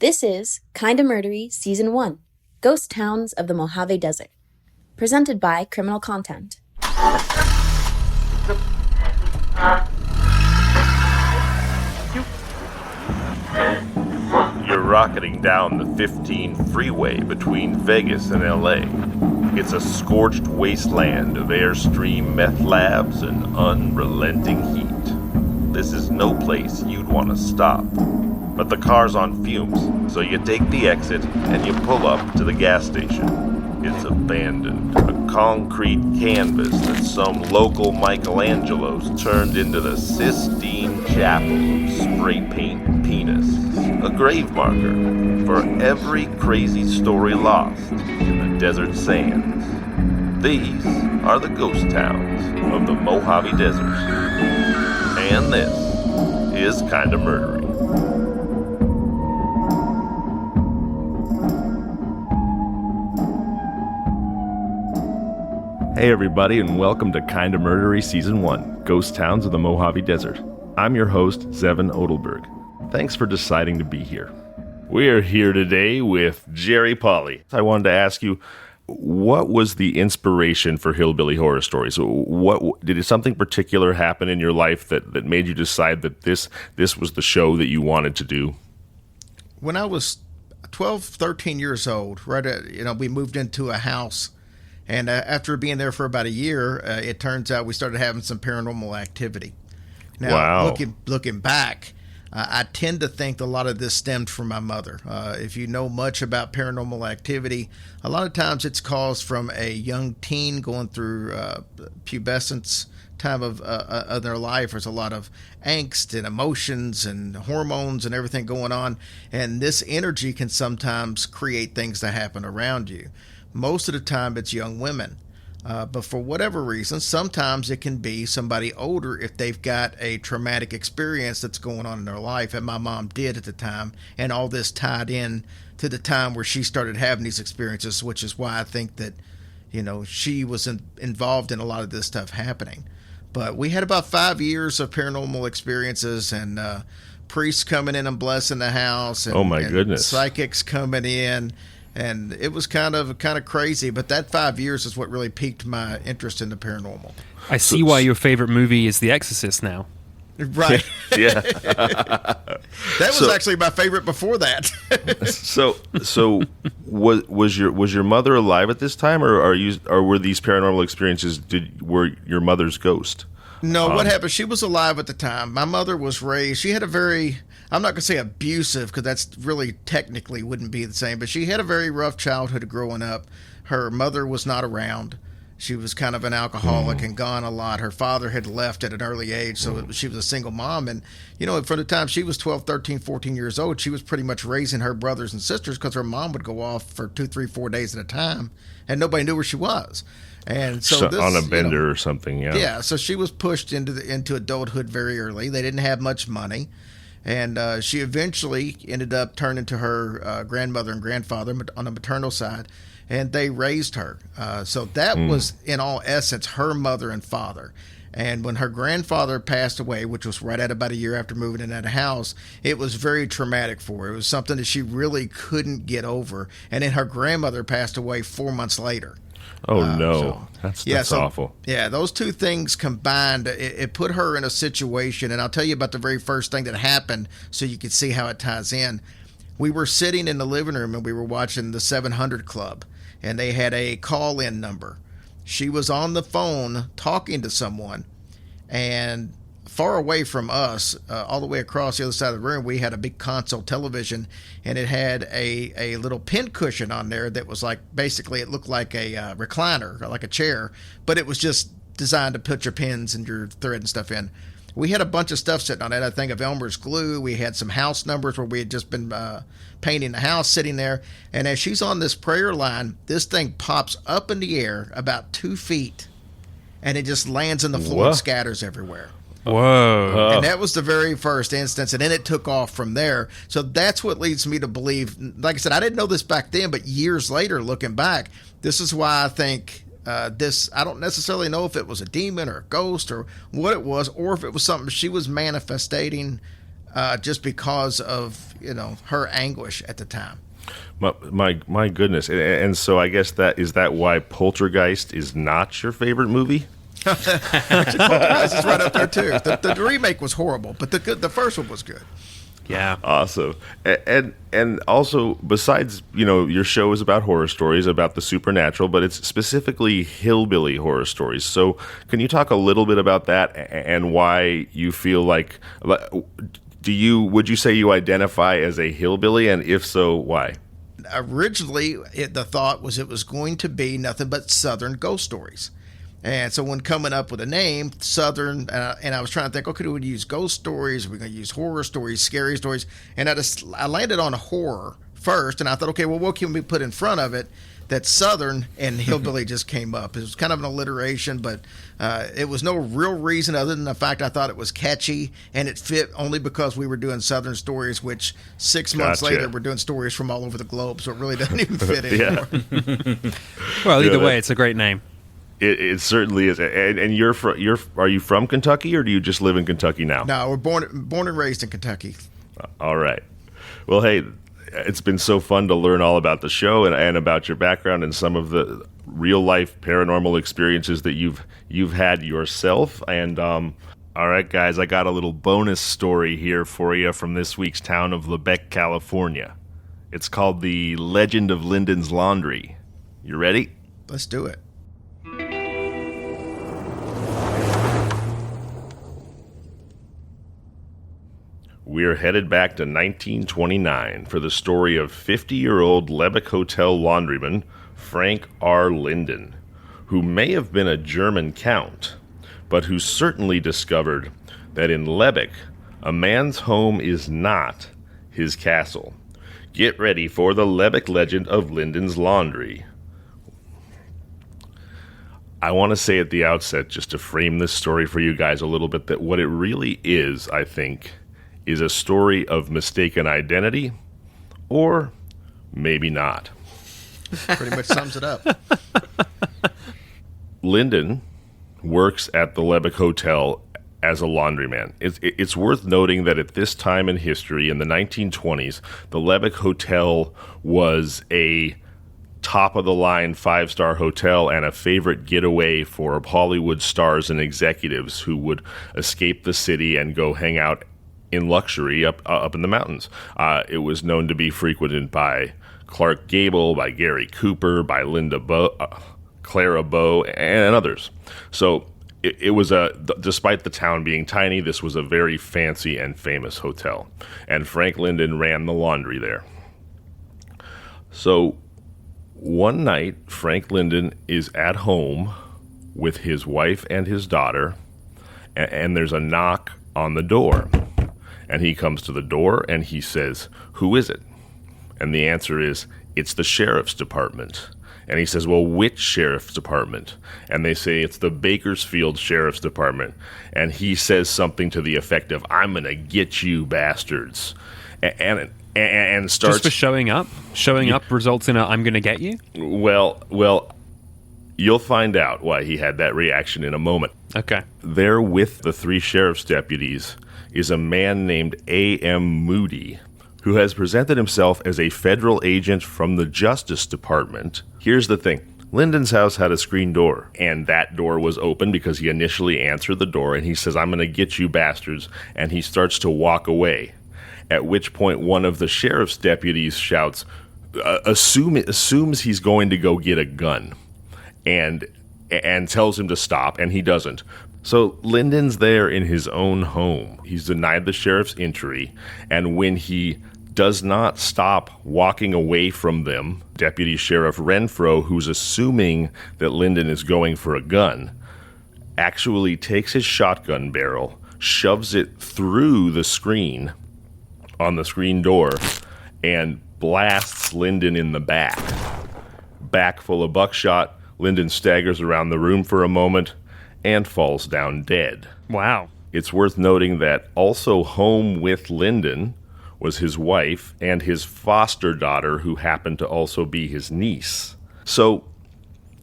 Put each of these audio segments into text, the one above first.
This is Kinda Murdery Season 1, Ghost Towns of the Mojave Desert, presented by Criminal Content. You're rocketing down the 15 freeway between Vegas and LA. It's a scorched wasteland of Airstream meth labs and unrelenting heat. This is no place you'd want to stop. But the car's on fumes, so you take the exit and you pull up to the gas station. It's abandoned, a concrete canvas that some local Michelangelos turned into the Sistine Chapel of spray paint penis. A grave marker for every crazy story lost in the desert sands. These are the ghost towns of the Mojave Desert. And this is Kinda Murdery. Hey everybody, and welcome to Kinda Murdery Season 1, Ghost Towns of the Mojave Desert. I'm your host, Zevon Odelberg. Thanks for deciding to be here. We are here today with Jerry Paulley. I wanted to ask you, what was the inspiration for Hillbilly Horror Stories? Did something particular happen in your life that made you decide that this was the show that you wanted to do? When I was 12, 13 years old, we moved into a house. And after being there for about a year, it turns out we started having some paranormal activity. Now, wow. looking back, I tend to think a lot of this stemmed from my mother. If you know much about paranormal activity, a lot of times it's caused from a young teen going through pubescence time of their life. There's a lot of angst and emotions and hormones and everything going on. And this energy can sometimes create things that happen around you. Most of the time it's young women. But for whatever reason, sometimes it can be somebody older if they've got a traumatic experience that's going on in their life. And my mom did at the time. And all this tied in to the time where she started having these experiences, which is why I think that, she was involved in a lot of this stuff happening. But we had about 5 years of paranormal experiences and priests coming in and blessing the house. And, oh, my goodness. Psychics coming in. And it was kind of crazy, but that 5 years is what really piqued my interest in the paranormal. I see why your favorite movie is The Exorcist now. Right. Yeah. That was actually my favorite before that. So was your mother alive at this time, or were these paranormal experiences were your mother's ghost? No, what happened? She was alive at the time. My mother was raised. She had a very, I'm not going to say abusive because that's really technically wouldn't be the same, but she had a very rough childhood growing up. Her mother was not around. She was kind of an alcoholic and gone a lot. Her father had left at an early age, so she was a single mom. And, from the time she was 12, 13, 14 years old, she was pretty much raising her brothers and sisters because her mom would go off for 2, 3, 4 days at a time, and nobody knew where she was. And so this, on a bender or something, yeah. Yeah, so she was pushed into adulthood very early. They didn't have much money. And she eventually ended up turning to her grandmother and grandfather on the maternal side, and they raised her. So that was, in all essence, her mother and father. And when her grandfather passed away, which was right at about a year after moving in that house, it was very traumatic for her. It was something that she really couldn't get over. And then her grandmother passed away 4 months later. Oh, no. That's awful. Yeah, those two things combined, it put her in a situation, and I'll tell you about the very first thing that happened so you can see how it ties in. We were sitting in the living room, and we were watching the 700 Club, and they had a call-in number. She was on the phone talking to someone, and far away from us, all the way across the other side of the room, we had a big console television, and it had a little pin cushion on there that was like, basically it looked like a recliner, like a chair, but it was just designed to put your pins and your thread and stuff in. We had a bunch of stuff sitting on it. I think of Elmer's glue. We had some house numbers where we had just been painting the house sitting there. And as she's on this prayer line, this thing pops up in the air about 2 feet, and it just lands on the floor and scatters everywhere. Whoa. And that was the very first instance, and then it took off from there. So that's what leads me to believe, like I said, I didn't know this back then, but years later, looking back, this is why I think I don't necessarily know if it was a demon or a ghost or what it was, or if it was something she was manifesting just because of, her anguish at the time. My goodness. And so I guess is that why Poltergeist is not your favorite movie? Actually, Poltergeist is right up there too. The remake was horrible, but the first one was good. Yeah. Awesome. And also, besides, your show is about horror stories, about the supernatural, but it's specifically hillbilly horror stories. So can you talk a little bit about that and why you feel like, would you say you identify as a hillbilly, and if so, why? Originally, the thought was it was going to be nothing but Southern ghost stories. And so when coming up with a name, Southern, and I was trying to think, okay, do we use ghost stories? Are we going to use horror stories, scary stories? And I landed on horror first, and I thought, okay, well, what can we put in front of it? That Southern and hillbilly just came up. It was kind of an alliteration, but it was no real reason other than the fact I thought it was catchy, and it fit only because we were doing Southern stories, which 6 months later we're doing stories from all over the globe, so it really doesn't even fit anymore. Well, either way, it's a great name. It certainly is. And are you from Kentucky, or do you just live in Kentucky now? No, we're born and raised in Kentucky. All right. Well, hey, it's been so fun to learn all about the show and about your background and some of the real life paranormal experiences that you've had yourself. And all right, guys, I got a little bonus story here for you from this week's town of Lebec, California. It's called The Legend of Linden's Laundry. You ready? Let's do it. We're headed back to 1929 for the story of 50-year-old Lebec Hotel laundryman Frank R. Linden, who may have been a German count, but who certainly discovered that in Lebec, a man's home is not his castle. Get ready for the Lebec legend of Linden's Laundry. I want to say at the outset, just to frame this story for you guys a little bit, that what it really is, I think, is a story of mistaken identity, or maybe not. Pretty much sums it up. Linden works at the Lebec Hotel as a laundryman. It's worth noting that at this time in history, in the 1920s, the Lebec Hotel was a top-of-the-line 5-star hotel and a favorite getaway for Hollywood stars and executives who would escape the city and go hang out in luxury up in the mountains. It was known to be frequented by Clark Gable, by Gary Cooper, by Clara Bow, and others. So it was despite the town being tiny, this was a very fancy and famous hotel. And Frank Linden ran the laundry there. So one night, Frank Linden is at home with his wife and his daughter, and there's a knock on the door. And he comes to the door and he says, "Who is it?" And the answer is, "It's the sheriff's department." And he says, "Well, which sheriff's department?" And they say, "It's the Bakersfield Sheriff's Department." And he says something to the effect of, "I'm going to get you bastards." And starts... Just for showing up? Showing up results in a "I'm going to get you"? Well, you'll find out why he had that reaction in a moment. Okay. There with the 3 sheriff's deputies is a man named A.M. Moody, who has presented himself as a federal agent from the Justice Department. Here's the thing. Linden's house had a screen door, and that door was open because he initially answered the door, and he says, "I'm going to get you bastards," and he starts to walk away, at which point one of the sheriff's deputies shouts, assumes he's going to go get a gun, and tells him to stop, and he doesn't. So Linden's there in his own home. He's denied the sheriff's entry, and when he does not stop walking away from them, Deputy Sheriff Renfro, who's assuming that Linden is going for a gun, actually takes his shotgun barrel, shoves it through the screen on the screen door, and blasts Linden in the back. Back full of buckshot, Linden staggers around the room for a moment and falls down dead. Wow. It's worth noting that also home with Linden was his wife and his foster daughter, who happened to also be his niece. So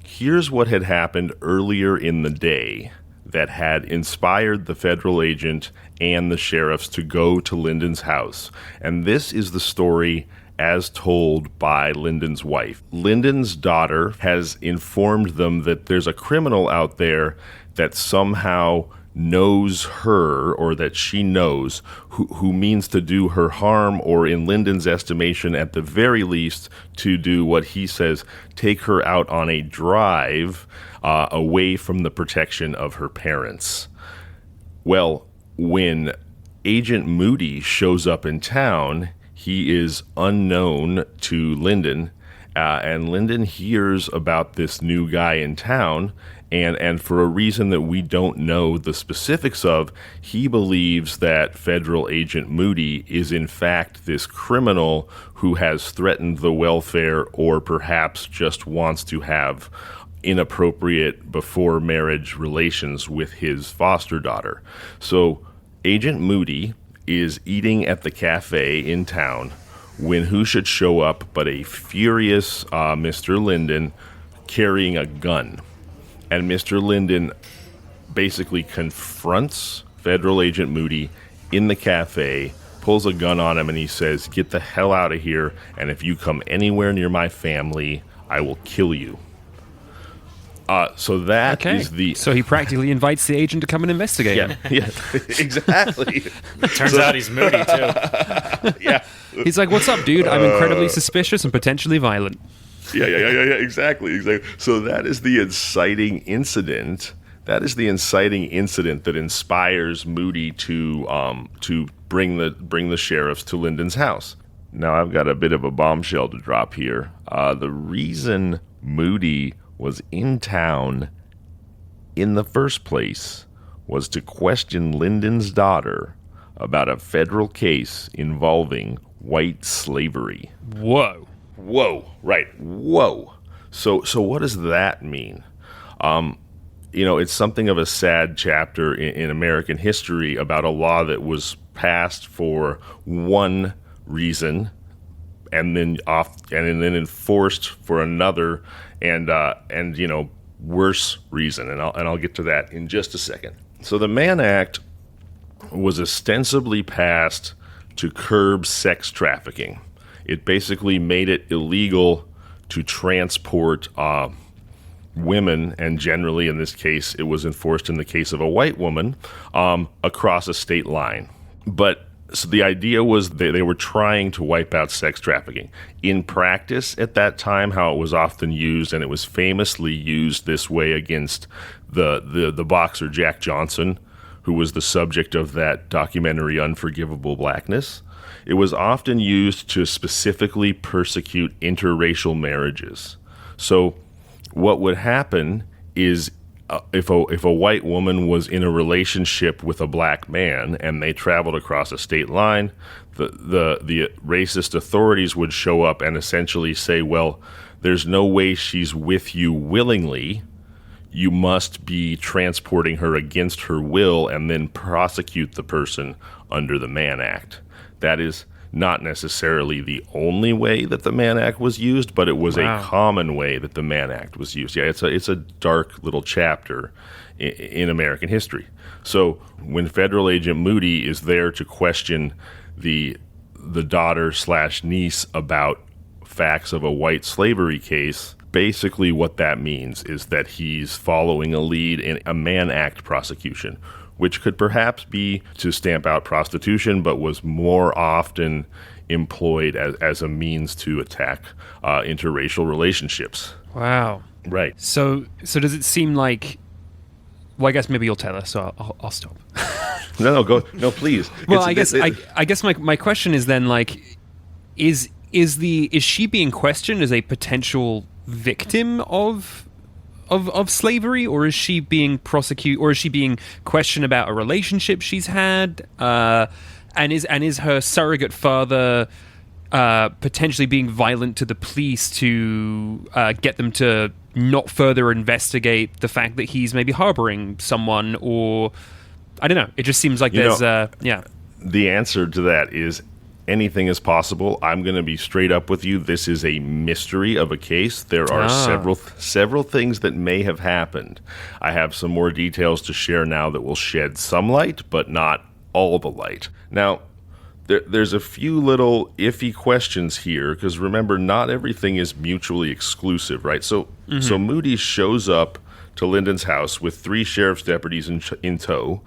here's what had happened earlier in the day that had inspired the federal agent and the sheriffs to go to Linden's house. And this is the story as told by Linden's wife. Linden's daughter has informed them that there's a criminal out there that somehow knows her, or that she knows, who means to do her harm, or in Linden's estimation, at the very least, to do what he says, take her out on a drive away from the protection of her parents. Well, when Agent Moody shows up in town, he is unknown to Linden, and Linden hears about this new guy in town, and for a reason that we don't know the specifics of, he believes that Federal Agent Moody is in fact this criminal who has threatened the welfare, or perhaps just wants to have inappropriate before marriage relations with his foster daughter. So Agent Moody is eating at the cafe in town when who should show up but a furious Mr. Linden carrying a gun. And Mr. Linden basically confronts Federal Agent Moody in the cafe, pulls a gun on him, and he says, "Get the hell out of here, and if you come anywhere near my family, I will kill you." So that is the... So he practically invites the agent to come and investigate. Yeah, exactly. Turns out he's Moody, too. Yeah. He's like, "What's up, dude? I'm incredibly suspicious and potentially violent." Yeah, exactly. So that is the inciting incident. That is the inciting incident that inspires Moody to bring the sheriffs to Linden's house. Now, I've got a bit of a bombshell to drop here. The reason Moody was in town in the first place was to question Linden's daughter about a federal case involving white slavery. Whoa. Right. Whoa. So what does that mean? It's something of a sad chapter in American history about a law that was passed for one reason and then enforced for another and worse reason. And I'll get to that in just a second. So the Mann Act was ostensibly passed to curb sex trafficking. It basically made it illegal to transport women, and generally in this case, it was enforced in the case of a white woman, across a state line. But so the idea was they were trying to wipe out sex trafficking. In practice at that time, how it was often used, and it was famously used this way against the boxer Jack Johnson, who was the subject of that documentary Unforgivable Blackness. It was often used to specifically persecute interracial marriages. So what would happen is if a white woman was in a relationship with a black man and they traveled across a state line, the racist authorities would show up and essentially say, well, there's no way she's with you willingly. You must be transporting her against her will and then prosecute the person under the Mann Act. That is not necessarily the only way that the Mann Act was used, but it was a common way that the Mann Act was used. Yeah, it's a dark little chapter in American history. So when Federal Agent Moody is there to question the daughter/niece about facts of a white slavery case, basically what that means is that he's following a lead in a Mann Act prosecution, which could perhaps be to stamp out prostitution, but was more often employed as a means to attack interracial relationships. Wow. Right. So does it seem like... Well, I guess maybe you'll tell us, so I'll stop. No, go. No, please. Well, I guess my question is then, like, is she being questioned as a potential victim of slavery, or is she being prosecuted, or is she being questioned about a relationship she's had, and is her surrogate father potentially being violent to the police to get them to not further investigate the fact that he's maybe harboring someone, or I don't know. It just seems like there's the answer to that is anything is possible. I'm going to be straight up with you. This is a mystery of a case. There are several things that may have happened. I have some more details to share now that will shed some light, but not all the light. Now, there's a few little iffy questions here, because remember, not everything is mutually exclusive, right? So Moody shows up to Linden's house with 3 sheriff's deputies in tow.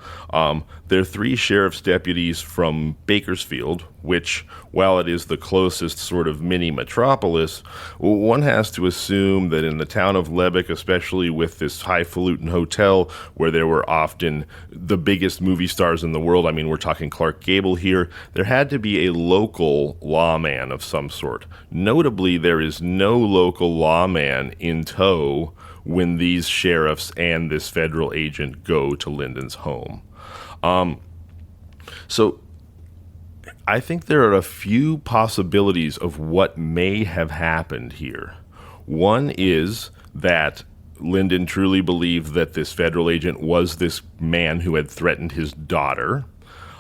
They're 3 sheriff's deputies from Bakersfield, which, while it is the closest sort of mini metropolis, one has to assume that in the town of Lubbock, especially with this highfalutin hotel where there were often the biggest movie stars in the world, I mean, we're talking Clark Gable here, there had to be a local lawman of some sort. Notably, there is no local lawman in tow when these sheriffs and this federal agent go to Linden's home. So I think there are a few possibilities of what may have happened here. One is that Linden truly believed that this federal agent was this man who had threatened his daughter.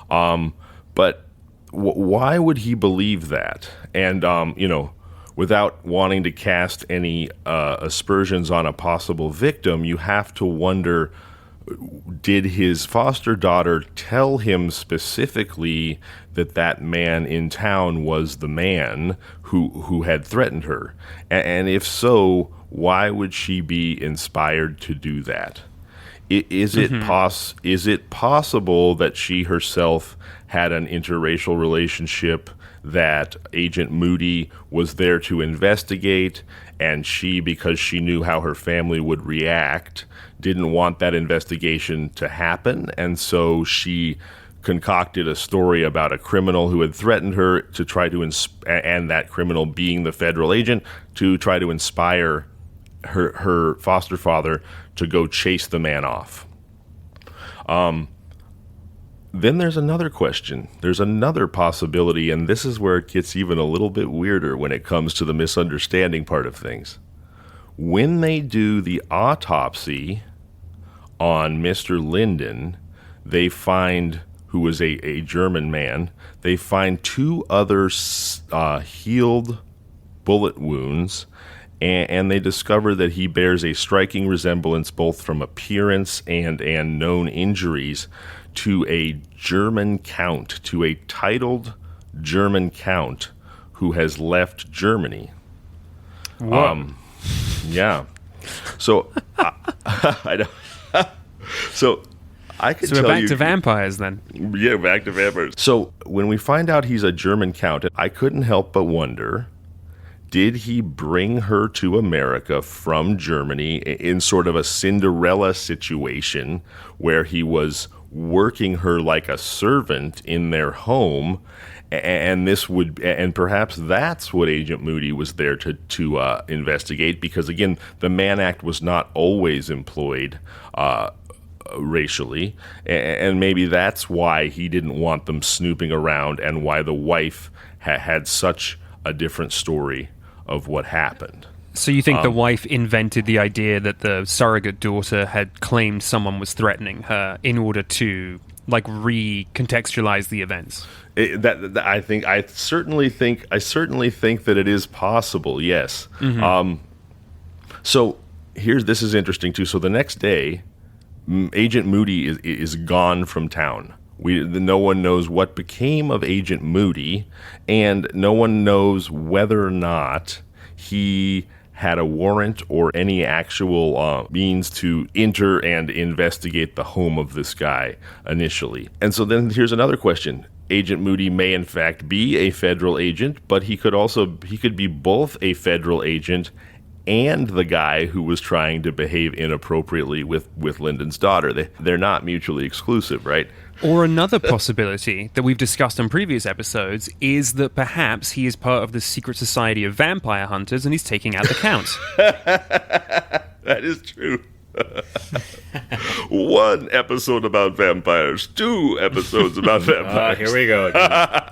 But why would he believe that? And, without wanting to cast any aspersions on a possible victim, you have to wonder, did his foster daughter tell him specifically that man in town was the man who had threatened her? And if so, why would she be inspired to do that? Is it possible that she herself had an interracial relationship that Agent Moody was there to investigate, and she, because she knew how her family would react, didn't want that investigation to happen, and so she concocted a story about a criminal who had threatened her to try to, and that criminal being the federal agent, to try to inspire her foster father to go chase the man off. Then there's another question. There's another possibility, and this is where it gets even a little bit weirder when it comes to the misunderstanding part of things. When they do the autopsy on Mr. Linden, they find, who was a German man, they find 2 other healed bullet wounds, and they discover that he bears a striking resemblance both from appearance and known injuries to a German count, to a titled German count who has left Germany. Yeah. So I don't. So I could tell you. So we're back to vampires then. Yeah, back to vampires. So when we find out he's a German count, I couldn't help but wonder, did he bring her to America from Germany in sort of a Cinderella situation where he was working her like a servant in their home, and perhaps that's what Agent Moody was there to investigate, because again, the Mann Act was not always employed racially, and maybe that's why he didn't want them snooping around, and why the wife had such a different story of what happened. So you think the wife invented the idea that the surrogate daughter had claimed someone was threatening her in order to recontextualize the events? I certainly think that it is possible. Yes. Mm-hmm. So this is interesting too. So the next day, Agent Moody is gone from town. No one knows what became of Agent Moody, and no one knows whether or not he had a warrant or any actual means to enter and investigate the home of this guy initially. And so then here's another question. Agent Moody may in fact be a federal agent, but he could be both a federal agent and the guy who was trying to behave inappropriately with Linden's daughter. They're not mutually exclusive, right? Or another possibility that we've discussed in previous episodes is that perhaps he is part of the secret society of vampire hunters and he's taking out the count. That is true. 1 episode about vampires, 2 episods about vampires. Here we go again.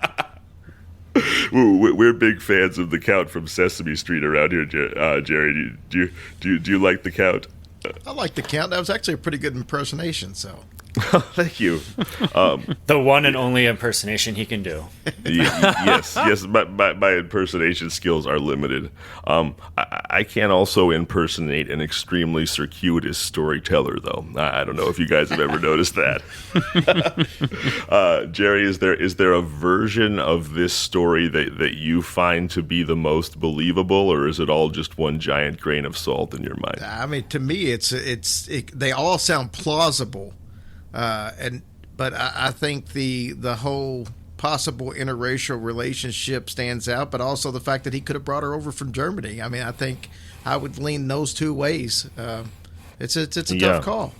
We're big fans of the Count from Sesame Street around here, Jerry. Do you like the Count? I like the Count. That was actually a pretty good impersonation. So Thank you. The one and only impersonation he can do. Yes. My impersonation skills are limited. I can also impersonate an extremely circuitous storyteller, though. I don't know if you guys have ever noticed that. Jerry, is there a version of this story that you find to be the most believable, or is it all just one giant grain of salt in your mind? I mean, to me, they all sound plausible. But I think the whole possible interracial relationship stands out, but also the fact that he could have brought her over from Germany. I mean, I think I would lean those two ways. It's a tough call.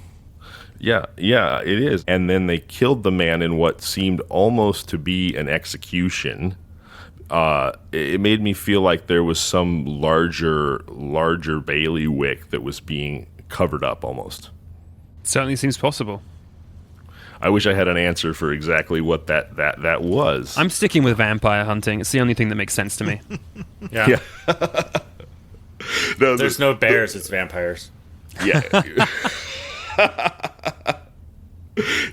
Yeah, it is. And then they killed the man in what seemed almost to be an execution. It made me feel like there was some larger bailiwick that was being covered up almost. Certainly seems possible. I wish I had an answer for exactly what that was. I'm sticking with vampire hunting. It's the only thing that makes sense to me. Yeah. No, There's no bears, it's vampires. Yeah.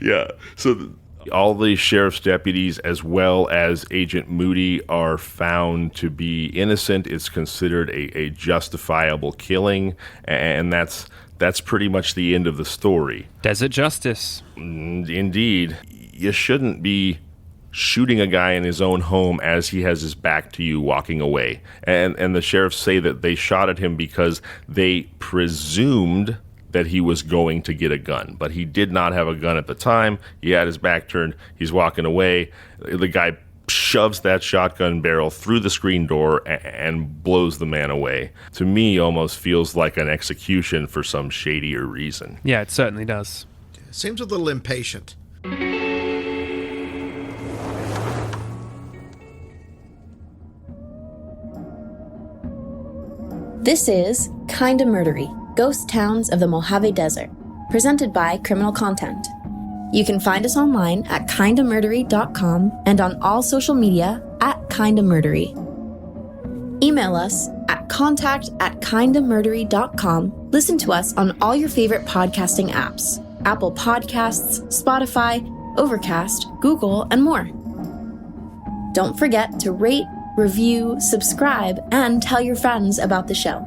Yeah. So all the sheriff's deputies, as well as Agent Moody, are found to be innocent. It's considered a justifiable killing, and that's pretty much the end of the story. Desert justice. Indeed. You shouldn't be shooting a guy in his own home as he has his back to you walking away. And the sheriffs say that they shot at him because they presumed that he was going to get a gun. But he did not have a gun at the time. He had his back turned. He's walking away. The guy shoves that shotgun barrel through the screen door and blows the man away. To me, almost feels like an execution for some shadier reason. Yeah, it certainly does. Seems a little impatient. This is Kinda Murdery, Ghost Towns of the Mojave Desert, presented by Criminal Content. You can find us online at kindamurdery.com and on all social media at Kinda Murdery. Email us at contact@kindamurdery.com. Listen to us on all your favorite podcasting apps: Apple Podcasts, Spotify, Overcast, Google, and more. Don't forget to rate, review, subscribe, and tell your friends about the show.